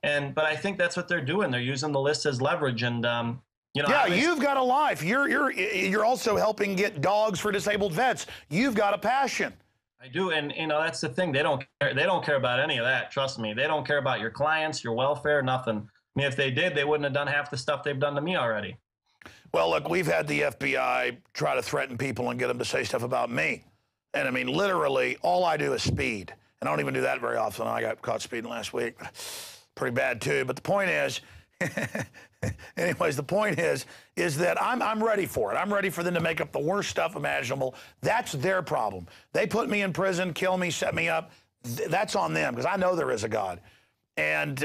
But I think that's what they're doing. They're using the list as leverage. And you know, yeah, you've got a life. You're also helping get dogs for disabled vets. You've got a passion. I do, and you know that's the thing. They don't care. They don't care about any of that. Trust me. They don't care about your clients, your welfare, nothing. I mean, if they did, they wouldn't have done half the stuff they've done to me already. Well, look, we've had the FBI try to threaten people and get them to say stuff about me. And I mean, literally, all I do is speed. And I don't even do that very often. I got caught speeding last week. Pretty bad, too. But the point is, anyways, the point is that I'm ready for it. I'm ready for them to make up the worst stuff imaginable. That's their problem. They put me in prison, kill me, set me up. That's on them, because I know there is a God. And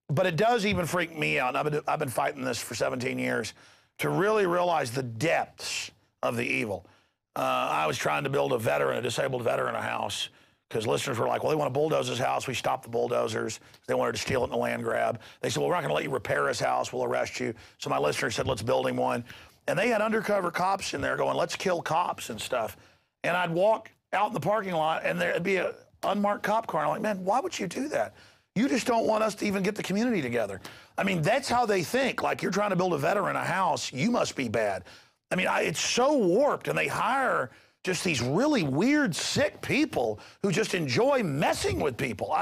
but it does even freak me out. I've been fighting this for 17 years to really realize the depths of the evil. I was trying to build a disabled veteran a house, because listeners were like, well, they want to bulldoze his house. We stopped the bulldozers. They wanted to steal it in a land grab. They said, well, we're not going to let you repair his house. We'll arrest you. So my listeners said, let's build him one. And they had undercover cops in there going, let's kill cops and stuff. And I'd walk out in the parking lot, and there'd be an unmarked cop car. And I'm like, man, why would you do that? You just don't want us to even get the community together. I mean, that's how they think. Like, you're trying to build a veteran a house. You must be bad. I mean, it's so warped, and they hire just these really weird, sick people who just enjoy messing with people.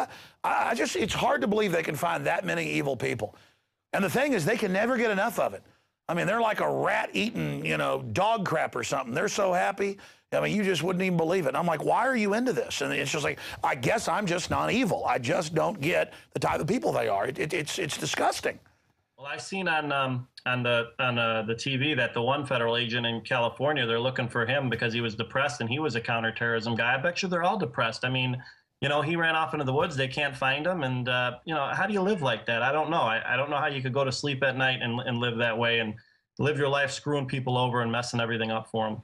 It's hard to believe they can find that many evil people. And the thing is, they can never get enough of it. I mean, they're like a rat eating, you know, dog crap or something. They're so happy. I mean, you just wouldn't even believe it. And I'm like, why are you into this? And it's just like, I guess I'm just not evil. I just don't get the type of people they are. It's disgusting. Well, I've seen on the TV that the one federal agent in California, they're looking for him because he was depressed and he was a counterterrorism guy. I bet you they're all depressed. I mean, you know, he ran off into the woods. They can't find him. And, you know, how do you live like that? I don't know. I don't know how you could go to sleep at night and live that way and live your life screwing people over and messing everything up for them.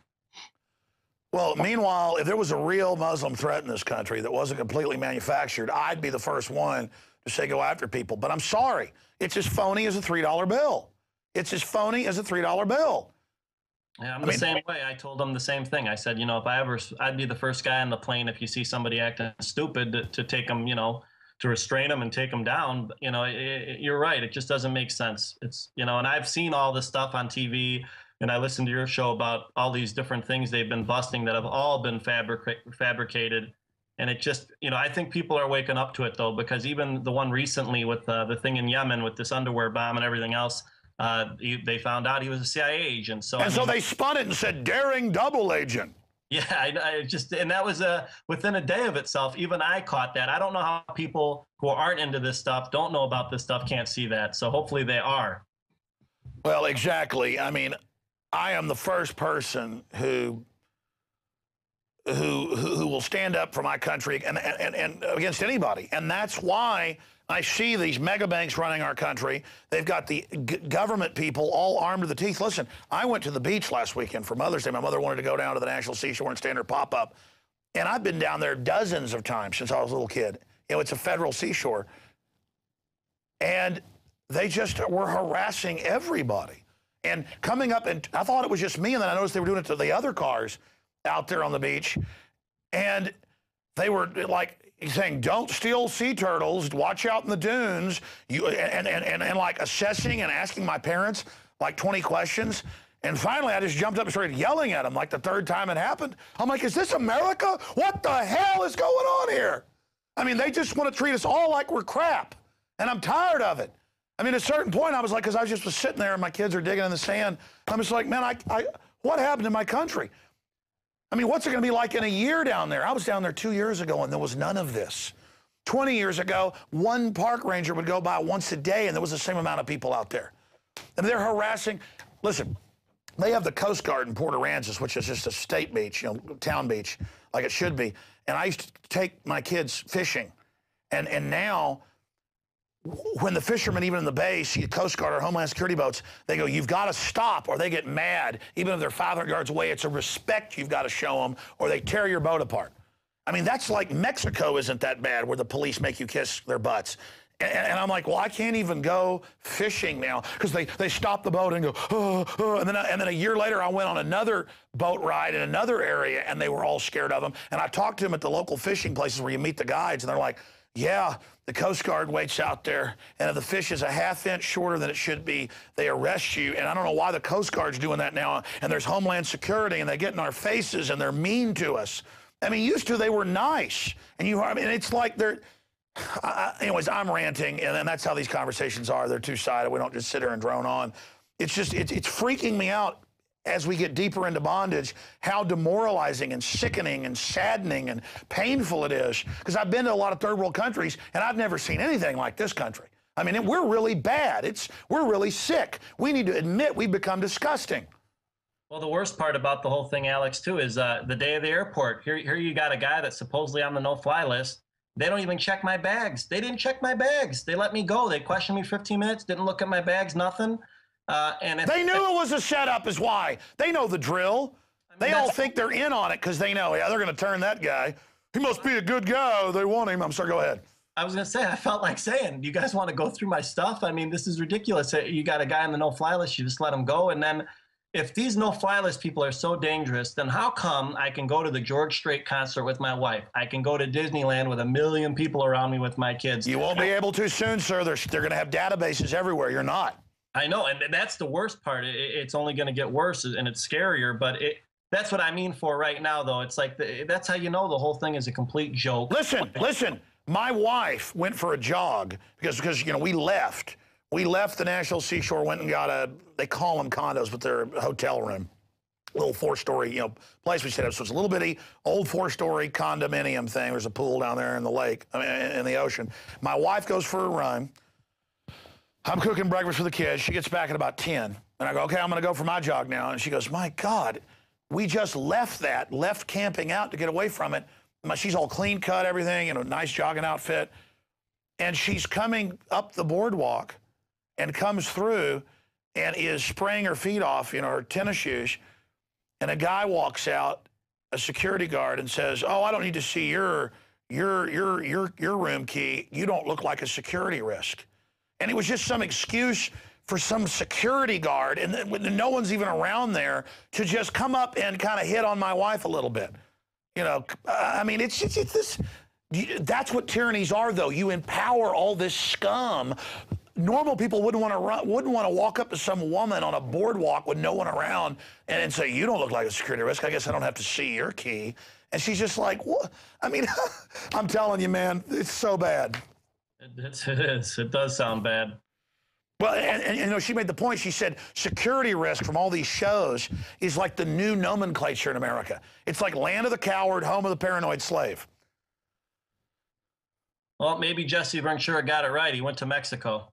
Well, meanwhile, if there was a real Muslim threat in this country that wasn't completely manufactured, I'd be the first one to say go after people. But I'm sorry. It's as phony as a $3 bill. It's as phony as a $3 bill. Yeah, I'm the same way. I told them the same thing. I said, you know, I'd be the first guy on the plane if you see somebody acting stupid to take them, you know, to restrain them and take them down. You know, you're right. It just doesn't make sense. It's, you know, and I've seen all this stuff on TV, and I listened to your show about all these different things they've been busting that have all been fabricated. And it just, you know, I think people are waking up to it, though, because even the one recently with the thing in Yemen with this underwear bomb and everything else, they found out he was a CIA agent. So so they spun it and said, daring double agent. Yeah, and that was within a day of itself. Even I caught that. I don't know how people who aren't into this stuff, don't know about this stuff, can't see that. So hopefully they are. Well, exactly. I mean, I am the first person who will stand up for my country and against anybody. And that's why I see these mega banks running our country. They've got the government people all armed to the teeth. Listen, I went to the beach last weekend for Mother's Day. My mother wanted to go down to the National Seashore and stand her pop-up. And I've been down there dozens of times since I was a little kid. You know, it's a federal seashore. And they just were harassing everybody. And coming up, and I thought it was just me, and then I noticed they were doing it to the other cars out there on the beach. And they were like saying, don't steal sea turtles, watch out in the dunes, and like assessing and asking my parents like 20 questions. And finally, I just jumped up and started yelling at them like the third time it happened. I'm like, is this America? What the hell is going on here? I mean, they just want to treat us all like we're crap. And I'm tired of it. I mean, at a certain point, I was like, because I just was sitting there and my kids are digging in the sand. I'm just like, man, what happened to my country? I mean, what's it going to be like in a year down there? I was down there 2 years ago, and there was none of this. 20 years ago, one park ranger would go by once a day, and there was the same amount of people out there. And they're harassing. Listen, they have the Coast Guard in Port Aransas, which is just a state beach, you know, town beach, like it should be. And I used to take my kids fishing. And now, when the fishermen, even in the bay, see the Coast Guard or Homeland Security boats, they go, you've got to stop, or they get mad. Even if they're 500 yards away, it's a respect you've got to show them, or they tear your boat apart. I mean, that's like Mexico isn't that bad, where the police make you kiss their butts. And I'm like, well, I can't even go fishing now, because they stop the boat and go, and then a year later, I went on another boat ride in another area, and they were all scared of them. And I talked to them at the local fishing places where you meet the guides, and they're like, Yeah, the Coast Guard waits out there, and if the fish is a ½ inch shorter than it should be, they arrest you. And I don't know why the Coast Guard's doing that now. And there's Homeland Security, and they get in our faces, and they're mean to us. I mean, used to they were nice, and I mean, it's like they're. Anyways, I'm ranting, and then that's how these conversations are. They're two-sided. We don't just sit here and drone on. It's just it's freaking me out as we get deeper into bondage, how demoralizing and sickening and saddening and painful it is. Because I've been to a lot of third world countries, and I've never seen anything like this country. I mean, we're really bad. We're really sick. We need to admit we've become disgusting. Well, the worst part about the whole thing, Alex, too, is the day of the airport. Here you got a guy that's supposedly on the no-fly list. They don't even check my bags. They didn't check my bags. They let me go. They questioned me 15 minutes, didn't look at my bags, nothing. And they knew it was a setup is why. They know the drill. They all think they're in on it because they know, yeah, they're going to turn that guy. He must be a good guy. They want him. I'm sorry, go ahead. I was going to say, I felt like saying, you guys want to go through my stuff? I mean, this is ridiculous. You got a guy on the no-fly list, you just let him go. And then if these no-fly list people are so dangerous, then how come I can go to the George Strait concert with my wife? I can go to Disneyland with 1 million people around me with my kids. You won't be able to soon, sir. They're going to have databases everywhere. You're not. I know, and that's the worst part. It's only going to get worse, and it's scarier, but that's what I mean for right now, though. It's like that's how you know the whole thing is a complete joke. Listen. My wife went for a jog because you know, we left. We left the National Seashore, went and got they call them condos, but they're a hotel room. Little 4-story, you know, place we set up. So it's a little bitty old 4-story condominium thing. There's a pool down there in the lake, I mean, in the ocean. My wife goes for a run. I'm cooking breakfast for the kids. She gets back at about 10. And I go, okay, I'm going to go for my jog now. And she goes, my God, we just left camping out to get away from it. She's all clean cut, everything, you know, nice jogging outfit. And she's coming up the boardwalk and comes through and is spraying her feet off, you know, her tennis shoes. And a guy walks out, a security guard, and says, oh, I don't need to see your room key. You don't look like a security risk. And it was just some excuse for some security guard, and no one's even around there, to just come up and kind of hit on my wife a little bit. You know, I mean, it's this. That's what tyrannies are, though. You empower all this scum. Normal people wouldn't want to walk up to some woman on a boardwalk with no one around and say, you don't look like a security risk. I guess I don't have to see your key. And she's just like, what? I mean, I'm telling you, man, it's so bad. It is. It does sound bad. Well, and you know, she made the point. She said security risk from all these shows is like the new nomenclature in America. It's like land of the coward, home of the paranoid slave. Well, maybe Jesse Ventura got it right. He went to Mexico.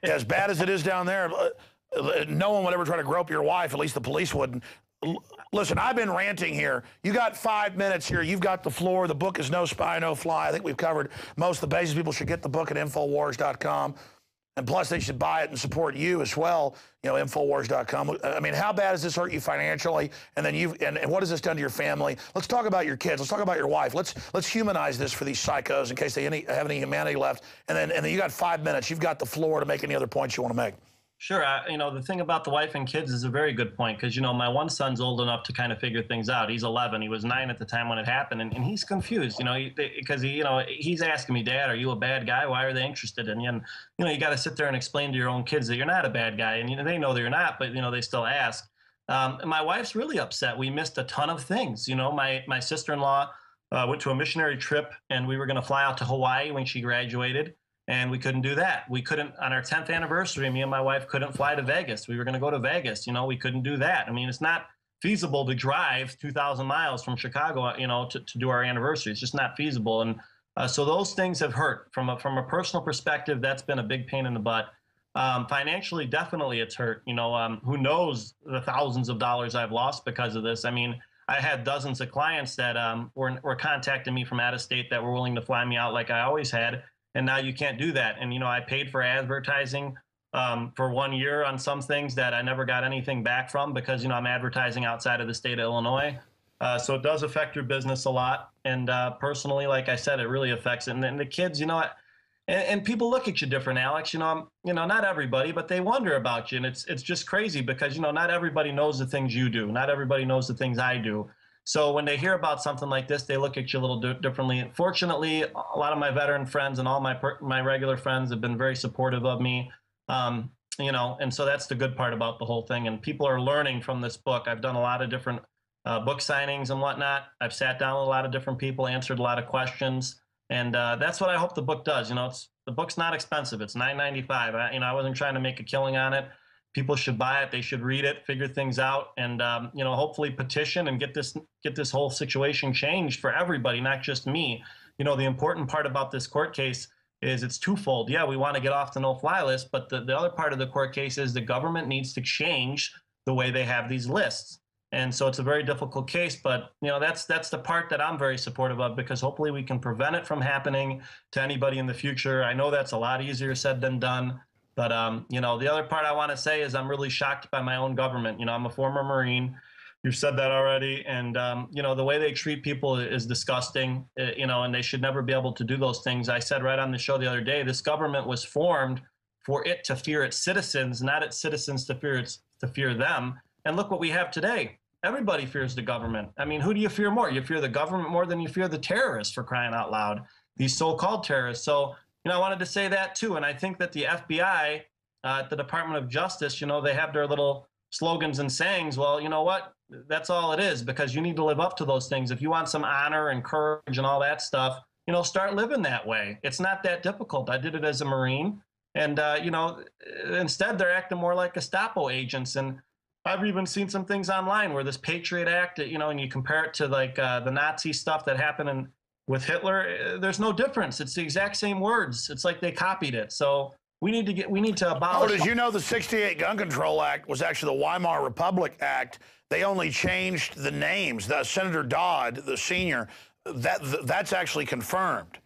As bad as it is down there, no one would ever try to grope your wife. At least the police wouldn't. Listen, I've been ranting here. You got 5 minutes here. You've got the floor. The book is No Spy, No Fly. I think we've covered most of the bases. People should get the book at INFOWARS.com. And plus, they should buy it and support you as well, you know, INFOWARS.com. I mean, how bad has this hurt you financially? And then and what has this done to your family? Let's talk about your kids. Let's talk about your wife. Let's humanize this for these psychos in case they have any humanity left. And then you got 5 minutes. You've got the floor to make any other points you want to make. Sure. You know, the thing about the wife and kids is a very good point because, you know, my one son's old enough to kind of figure things out. He's 11. He was 9 at the time when it happened, and he's confused, you know, because you know, he's asking me, Dad, are you a bad guy? Why are they interested in you? And, you know, you got to sit there and explain to your own kids that you're not a bad guy, and, you know, they know that you're not, but, you know, they still ask. And my wife's really upset. We missed a ton of things. You know, my sister-in-law went to a missionary trip, and we were going to fly out to Hawaii when she graduated. And we couldn't do that. We couldn't, on our 10th anniversary, me and my wife couldn't fly to Vegas. We were going to go to Vegas. You know, we couldn't do that. I mean, it's not feasible to drive 2,000 miles from Chicago, you know, to do our anniversary. It's just not feasible. And so those things have hurt. From a personal perspective, that's been a big pain in the butt. Financially, definitely it's hurt. You know, who knows the thousands of dollars I've lost because of this. I mean, I had dozens of clients that were contacting me from out of state that were willing to fly me out like I always had. And now you can't do that. And, you know, I paid for advertising for 1 year on some things that I never got anything back from because, you know, I'm advertising outside of the state of Illinois. So it does affect your business a lot. And personally, like I said, it really affects it. And then the kids, you know, and people look at you different, Alex. You know, not everybody, but they wonder about you. And it's just crazy because, you know, not everybody knows the things you do. Not everybody knows the things I do. So when they hear about something like this, they look at you a little differently. Fortunately, a lot of my veteran friends and all my regular friends have been very supportive of me. And so that's the good part about the whole thing. And people are learning from this book. I've done a lot of different book signings and whatnot. I've sat down with a lot of different people, answered a lot of questions, and that's what I hope the book does. The book's not expensive. It's $9.95. I wasn't trying to make a killing on it. People should buy it. They should read it, figure things out, and hopefully petition and get this whole situation changed for everybody, not just me. The important part about this court case is it's twofold. Yeah, we want to get off the no-fly list, but the other part of the court case is the government needs to change the way they have these lists. And so it's a very difficult case, but that's the part that I'm very supportive of, because hopefully we can prevent it from happening to anybody in the future. I know that's a lot easier said than done. But, the other part I want to say is I'm really shocked by my own government. I'm a former Marine. You've said that already. And, the way they treat people is disgusting, and they should never be able to do those things. I said right on the show the other day, this government was formed for it to fear its citizens, not its citizens to fear them. And look what we have today. Everybody fears the government. I mean, who do you fear more? You fear the government more than you fear the terrorists, for crying out loud, these so-called terrorists. So, I wanted to say that too. And I think that the FBI, at the Department of Justice, they have their little slogans and sayings. Well, you know what? That's all it is, because you need to live up to those things. If you want some honor and courage and all that stuff, start living that way. It's not that difficult. I did it as a Marine. And, instead they're acting more like Gestapo agents. And I've even seen some things online where this Patriot Act, and you compare it to like the Nazi stuff that happened with Hitler, there's no difference. It's the exact same words. It's like they copied it. So we need to abolish. Oh, did you know the '68 Gun Control Act was actually the Weimar Republic Act? They only changed the names. Senator Dodd, the senior, that's actually confirmed.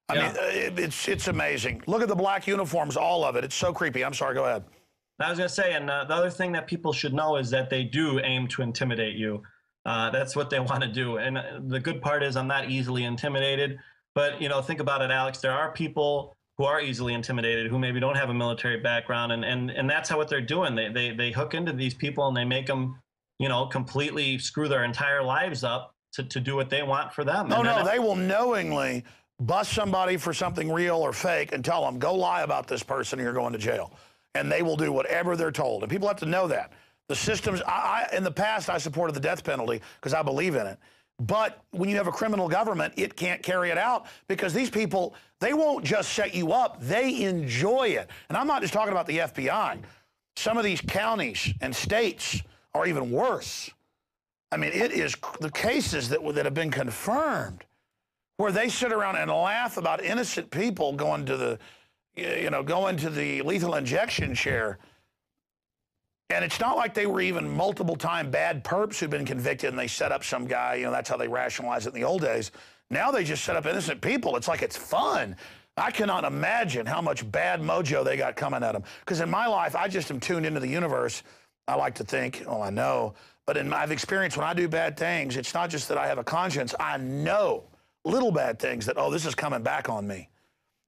I mean, it's amazing. Look at the black uniforms, all of it. It's so creepy. I'm sorry, go ahead. I was going to say, and the other thing that people should know is that they do aim to intimidate you. That's what they want to do. And the good part is I'm not easily intimidated. But, think about it, Alex. There are people who are easily intimidated, who maybe don't have a military background. And that's what they're doing. They hook into these people and they make them, completely screw their entire lives up to do what they want for them. Oh, no, they will knowingly bust somebody for something real or fake and tell them, go lie about this person and you're going to jail. And they will do whatever they're told. And people have to know that. The systems, in the past, I supported the death penalty because I believe in it. But when you have a criminal government, it can't carry it out, because these people, they won't just set you up. They enjoy it. And I'm not just talking about the FBI. Some of these counties and states are even worse. I mean, it is the cases that have been confirmed where they sit around and laugh about innocent people going to the, going to the lethal injection chair. And it's not like they were even multiple-time bad perps who'd been convicted and they set up some guy. That's how they rationalize it in the old days. Now they just set up innocent people. It's like it's fun. I cannot imagine how much bad mojo they got coming at them. Because in my life, I just am tuned into the universe. I like to think, I know. But I've experienced when I do bad things, it's not just that I have a conscience. I know little bad things that, this is coming back on me.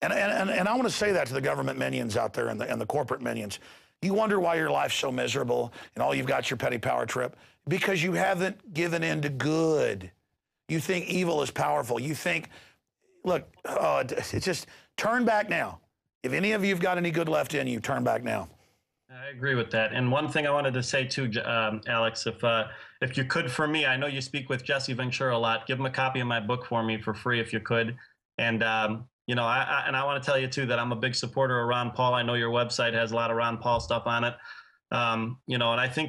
And I want to say that to the government minions out there and the corporate minions. You wonder why your life's so miserable and all you've got your petty power trip? Because you haven't given in to good. You think evil is powerful. You think, look, it's just turn back now. If any of you have got any good left in you, turn back now. I agree with that. And one thing I wanted to say too, Alex, if you could, for me, I know you speak with Jesse Ventura a lot. Give him a copy of my book for me for free if you could. And I want to tell you too that I'm a big supporter of Ron Paul. I know your website has a lot of Ron Paul stuff on it. And I think that